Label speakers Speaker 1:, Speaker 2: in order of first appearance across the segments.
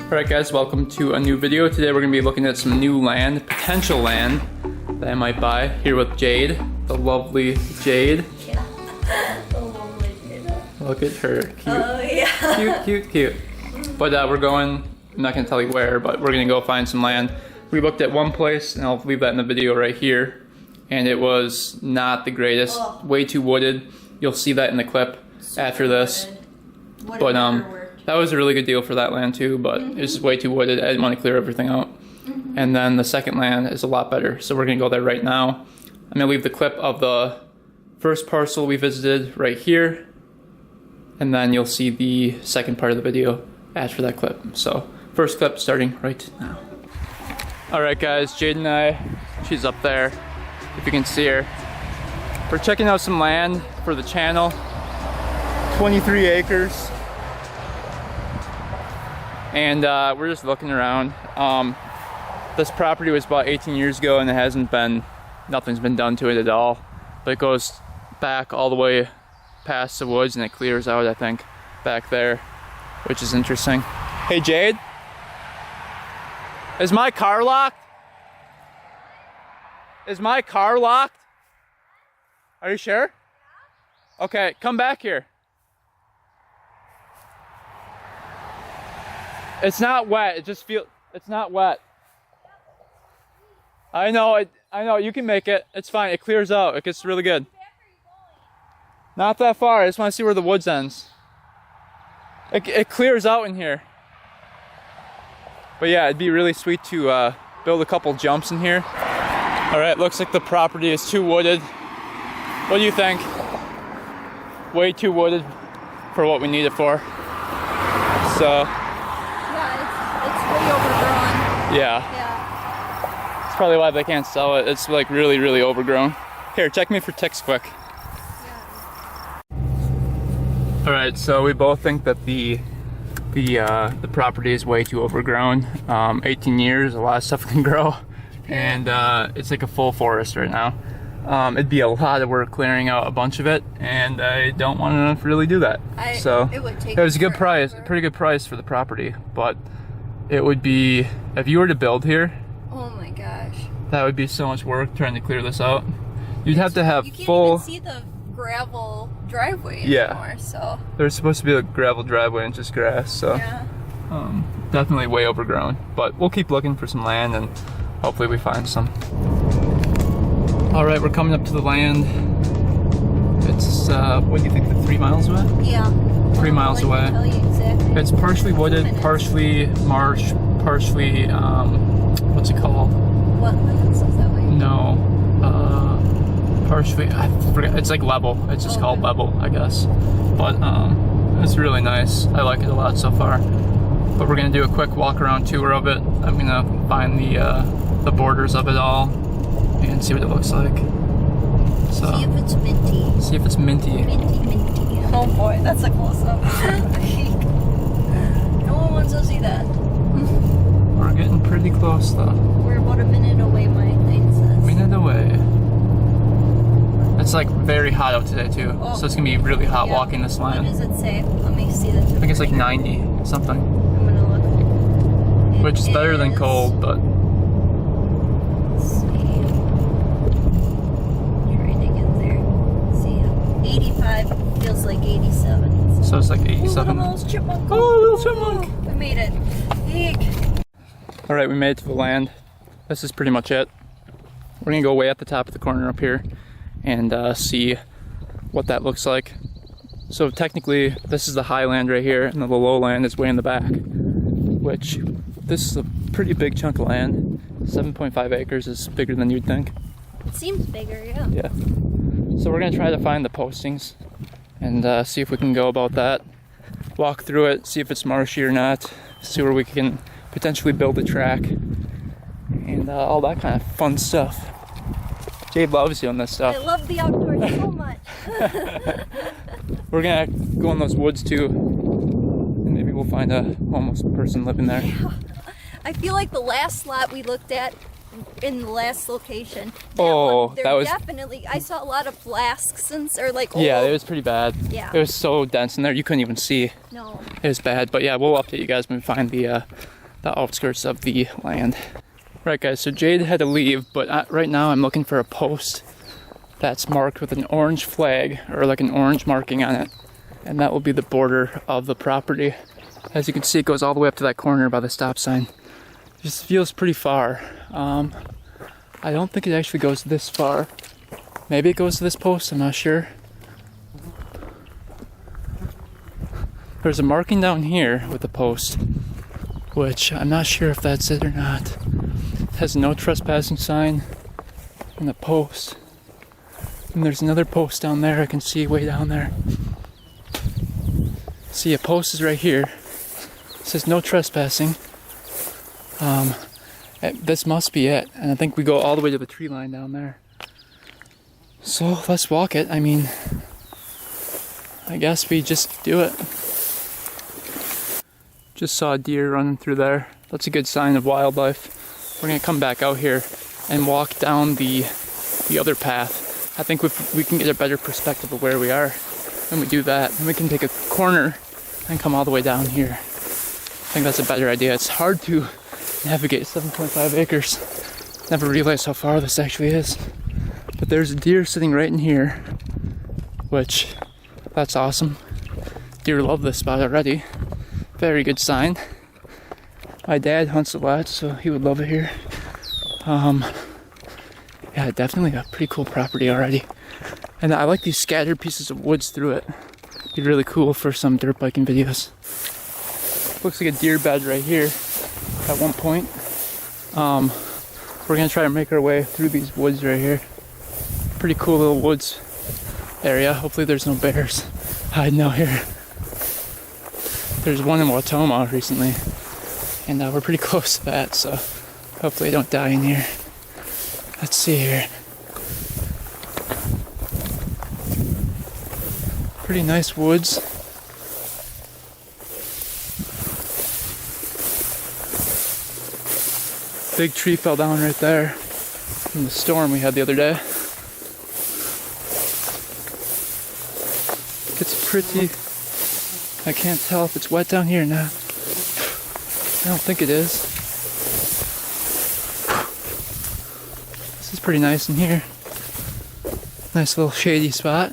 Speaker 1: Alright guys, welcome to a new video. Today we're going to be looking at some new land, potential land that I might buy. Here with Jade, the lovely Jade.
Speaker 2: Yeah, the lovely Jade.
Speaker 1: Look at her, cute.
Speaker 2: Oh yeah.
Speaker 1: Cute. But we're going, I'm not going to tell you where, but we're going to go find some land. We looked at one place, and I'll leave that in the video right here. And it was not the greatest, way too wooded. You'll see that in the clip after this. But that was a really good deal for that land too, but it's way too wooded. I didn't want to clear everything out. And then the second land is a lot better, so we're gonna go there right now. I'm gonna leave the clip of the first parcel we visited right here, and then you'll see the second part of the video after that clip. So first clip starting right now. All right guys, Jade and I, she's up there, if you can see her. We're checking out some land for the channel, 23 acres. And we're just looking around. This property was bought 18 years ago and nothing's been done to it at all. But it goes back all the way past the woods and it clears out, I think, back there, which is interesting. Hey Jade, is my car locked? Is my car locked? Are you sure? Okay, come back here. It's not wet, it's not wet. I know, you can make it. It's fine, it clears out, it gets really good. Not that far, I just want to see where the woods ends. It clears out in here. But yeah, it'd be really sweet to build a couple jumps in here. Alright, looks like the property is too wooded. What do you think? Way too wooded for what we need it for. So yeah. It's probably why they can't sell it. It's like really, really overgrown. Here, check me for ticks quick. Yeah. All right, so we both think that the property is way too overgrown. 18 years, a lot of stuff can grow, and it's like a full forest right now. It'd be a lot of work clearing out a bunch of it, and I don't want to really do that. It was a good price, a pretty good price for the property, but it would be, if you were to build here,
Speaker 2: oh my gosh,
Speaker 1: that would be so much work trying to clear this out. You'd have to have
Speaker 2: you can't
Speaker 1: full.
Speaker 2: even see the gravel driveway anymore, so.
Speaker 1: There's supposed to be a gravel driveway and just grass, so
Speaker 2: yeah.
Speaker 1: Definitely way overgrown. But we'll keep looking for some land and hopefully we find some. All right, we're coming up to the land. It's what do you think? 3 miles away?
Speaker 2: Yeah.
Speaker 1: 3 miles away.
Speaker 2: Tell you exactly.
Speaker 1: It's partially wooded, partially marsh, partially what's it called?
Speaker 2: Wetlands, is that what you mean?
Speaker 1: No, partially, I forget. It's like level. It's just called level, I guess. But it's really nice. I like it a lot so far. But we're gonna do a quick walk around tour of it. I'm gonna find the borders of it all and see what it looks like. So
Speaker 2: see if it's minty.
Speaker 1: See if it's minty.
Speaker 2: Minty. Oh boy, that's a close-up. No one wants to see that.
Speaker 1: We're getting pretty close though.
Speaker 2: We're about a minute away, my thing says.
Speaker 1: Minute away. It's like very hot out today too, so it's gonna be really hot walking this land.
Speaker 2: What does it say? Let me see the temperature.
Speaker 1: I think it's like 90 something.
Speaker 2: I'm gonna look.
Speaker 1: Which is better than cold, but.
Speaker 2: Let's see. Trying to get there. See, 85 feels like 87.
Speaker 1: So it's like 87.
Speaker 2: Ooh, look at those chipmunks.
Speaker 1: Oh, little chipmunk.
Speaker 2: We made it. Eek.
Speaker 1: All right, we made it to the land. This is pretty much it. We're gonna go way at the top of the corner up here and see what that looks like. So technically, this is the highland right here, and the lowland is way in the back, which this is a pretty big chunk of land. 7.5 acres is bigger than you'd think.
Speaker 2: It seems bigger, yeah.
Speaker 1: Yeah. So we're gonna try to find the postings and see if we can go about that. Walk through it, see if it's marshy or not, see where we can potentially build a track, and all that kind of fun stuff. Jade loves doing this stuff.
Speaker 2: I love the outdoors so much.
Speaker 1: We're gonna go in those woods too, and maybe we'll find a homeless person living there.
Speaker 2: Yeah. I feel like the last lot we looked at in the last location. That was definitely. I saw a lot of flasks or like. Old.
Speaker 1: Yeah, it was pretty bad.
Speaker 2: Yeah.
Speaker 1: It was so dense in there you couldn't even see.
Speaker 2: No.
Speaker 1: It was bad, but yeah, we'll update you guys when we find the the outskirts of the land. Right guys, so Jade had to leave, but right now I'm looking for a post that's marked with an orange flag, or like an orange marking on it. And that will be the border of the property. As you can see, it goes all the way up to that corner by the stop sign. Just feels pretty far. I don't think it actually goes this far. Maybe it goes to this post, I'm not sure. There's a marking down here with the post, which I'm not sure if that's it or not. It has no trespassing sign and the post. And there's another post down there I can see way down there. See, a post is right here. It says no trespassing. This must be it. And I think we go all the way to the tree line down there. So let's walk it. I mean, I guess we just do it. Just saw a deer running through there. That's a good sign of wildlife. We're gonna come back out here and walk down the other path. I think we can get a better perspective of where we are when we do that. And we can take a corner and come all the way down here. I think that's a better idea. It's hard to navigate 7.5 acres. Never realized how far this actually is. But there's a deer sitting right in here, which, that's awesome. Deer love this spot already. Very good sign. My dad hunts a lot, so he would love it here. Yeah, definitely a pretty cool property already. And I like these scattered pieces of woods through it. Be really cool for some dirt biking videos. Looks like a deer bed right here at one point. We're gonna try to make our way through these woods right here. Pretty cool little woods area. Hopefully there's no bears hiding out here. There's one in Watoma recently, and we're pretty close to that, so hopefully I don't die in here. Let's see here. Pretty nice woods. Big tree fell down right there from the storm we had the other day. It's pretty. I can't tell if it's wet down here or not. I don't think it is. This is pretty nice in here. Nice little shady spot.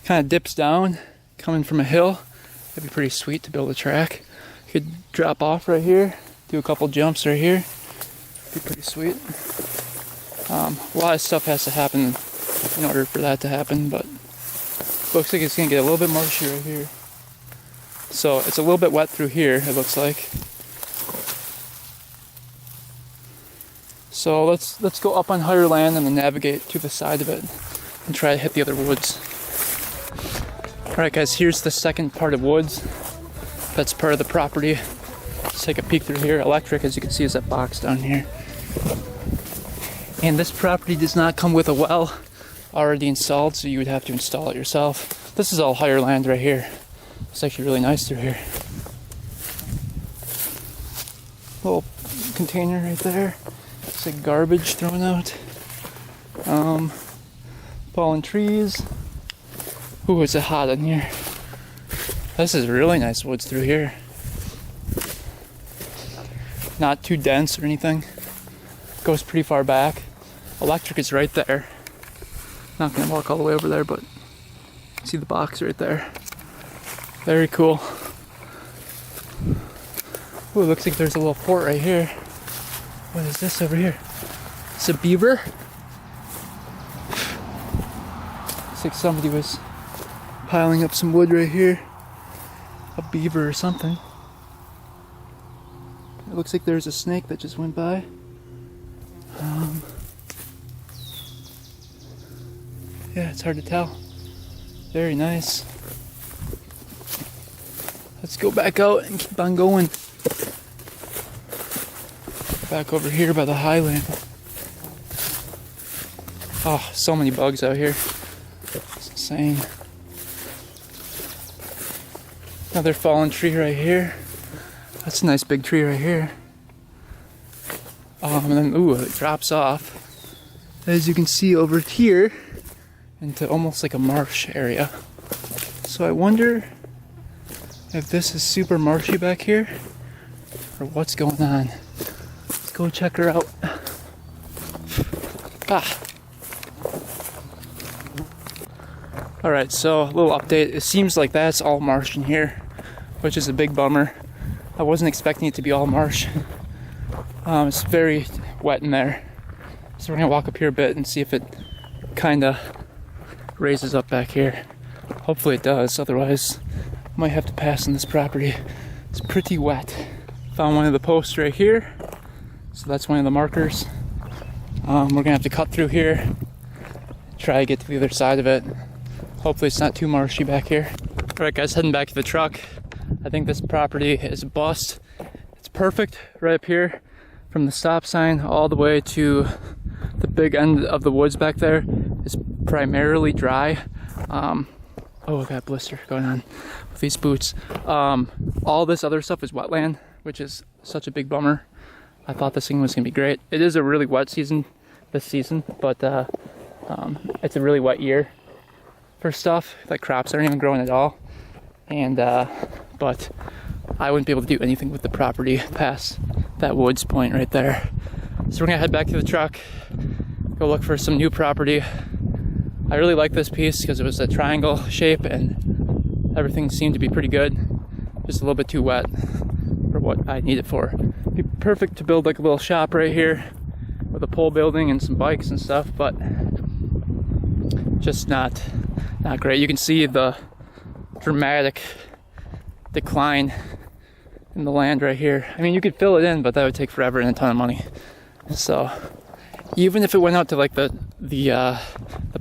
Speaker 1: Kind of dips down, coming from a hill. That'd be pretty sweet to build a track. You could drop off right here, do a couple jumps right here. Be pretty sweet. A lot of stuff has to happen in order for that to happen, but looks like it's gonna get a little bit marshy right here. So it's a little bit wet through here, it looks like. So let's go up on higher land and then navigate to the side of it and try to hit the other woods. Alright guys, here's the second part of woods. That's part of the property. Let's take a peek through here. Electric, as you can see, is that box down here. And this property does not come with a well already installed, so you would have to install it yourself. This is all higher land right here. It's actually really nice through here. Little container right there. It's like garbage thrown out. Fallen trees. Ooh, it's hot in here. This is really nice woods through here. Not too dense or anything. Goes pretty far back. Electric is right there. Not gonna walk all the way over there, but see the box right there. Very cool. Ooh, looks like there's a little fort right here. What is this over here? It's a beaver? Looks like somebody was piling up some wood right here. A beaver or something. It looks like there's a snake that just went by. Yeah, it's hard to tell. Very nice. Let's go back out and keep on going. Back over here by the highland. Oh, so many bugs out here. It's insane. Another fallen tree right here. That's a nice big tree right here. And then, ooh, it drops off, as you can see over here, into almost like a marsh area. So I wonder if this is super marshy back here, or what's going on. Let's go check her out. Alright, so a little update. It seems like that's all marsh in here, which is a big bummer. I wasn't expecting it to be all marsh. It's very wet in there. So we're gonna walk up here a bit and see if it kinda raises up back here. Hopefully it does, otherwise I might have to pass on this property. It's pretty wet. Found one of the posts right here. So that's one of the markers. We're gonna have to cut through here, try to get to the other side of it. Hopefully it's not too marshy back here. Alright guys, heading back to the truck. I think this property is a bust. It's perfect right up here from the stop sign all the way to the big end of the woods back there. It's primarily dry. Oh, I got a blister going on with these boots. All this other stuff is wetland, which is such a big bummer. I thought this thing was gonna be great. It is a really wet season this season, but it's a really wet year for stuff. Like crops aren't even growing at all. And but I wouldn't be able to do anything with the property past that woods point right there. So we're gonna head back to the truck, go look for some new property. I really like this piece because it was a triangle shape and everything seemed to be pretty good. Just a little bit too wet for what I need it for. It'd be perfect to build like a little shop right here with a pole building and some bikes and stuff, but just not great. You can see the dramatic decline in the land right here. I mean, you could fill it in, but that would take forever and a ton of money. So even if it went out to like the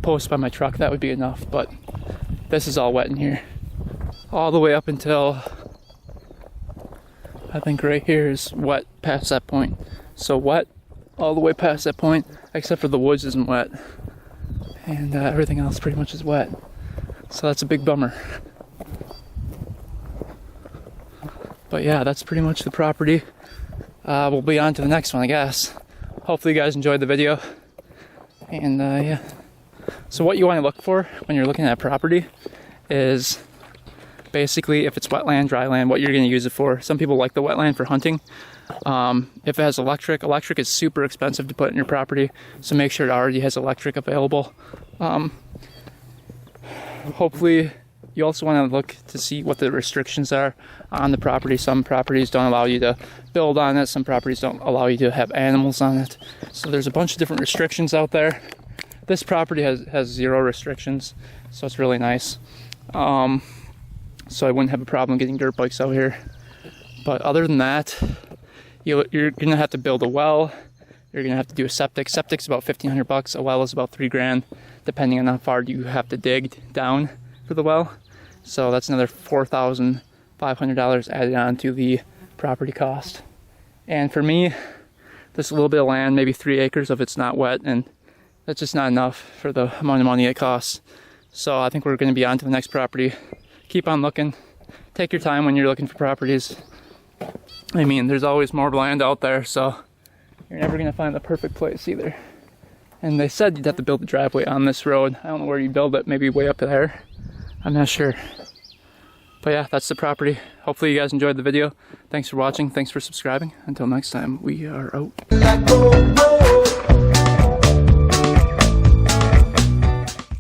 Speaker 1: post by my truck, that would be enough, but this is all wet in here all the way up until I think right here is wet past that point. So wet all the way past that point, except for the woods isn't wet, and everything else pretty much is wet. So that's a big bummer. But yeah, that's pretty much the property. We'll be on to the next one, I guess. Hopefully you guys enjoyed the video. And yeah. So what you want to look for when you're looking at a property is basically if it's wetland, dry land, what you're going to use it for. Some people like the wetland for hunting. If it has electric is super expensive to put in your property. So make sure it already has electric available. Hopefully you also want to look to see what the restrictions are on the property. Some properties don't allow you to build on it. Some properties don't allow you to have animals on it. So there's a bunch of different restrictions out there. This property has 0 restrictions, so it's really nice. So I wouldn't have a problem getting dirt bikes out here. But other than that, you're gonna have to build a well. You're gonna have to do a septic. Septic's about $1,500. A well is about $3,000, depending on how far you have to dig down for the well. So that's another $4,500 added on to the property cost. And for me, this little bit of land, maybe 3 acres if it's not wet, and that's just not enough for the amount of money it costs. So I think we're going to be on to the next property. Keep on looking. Take your time when you're looking for properties. I mean, there's always more land out there, so you're never going to find the perfect place either. And they said you'd have to build a driveway on this road. I don't know where you build it, maybe way up there. I'm not sure. But yeah, that's the property. Hopefully you guys enjoyed the video. Thanks for watching. Thanks for subscribing. Until next time, we are out.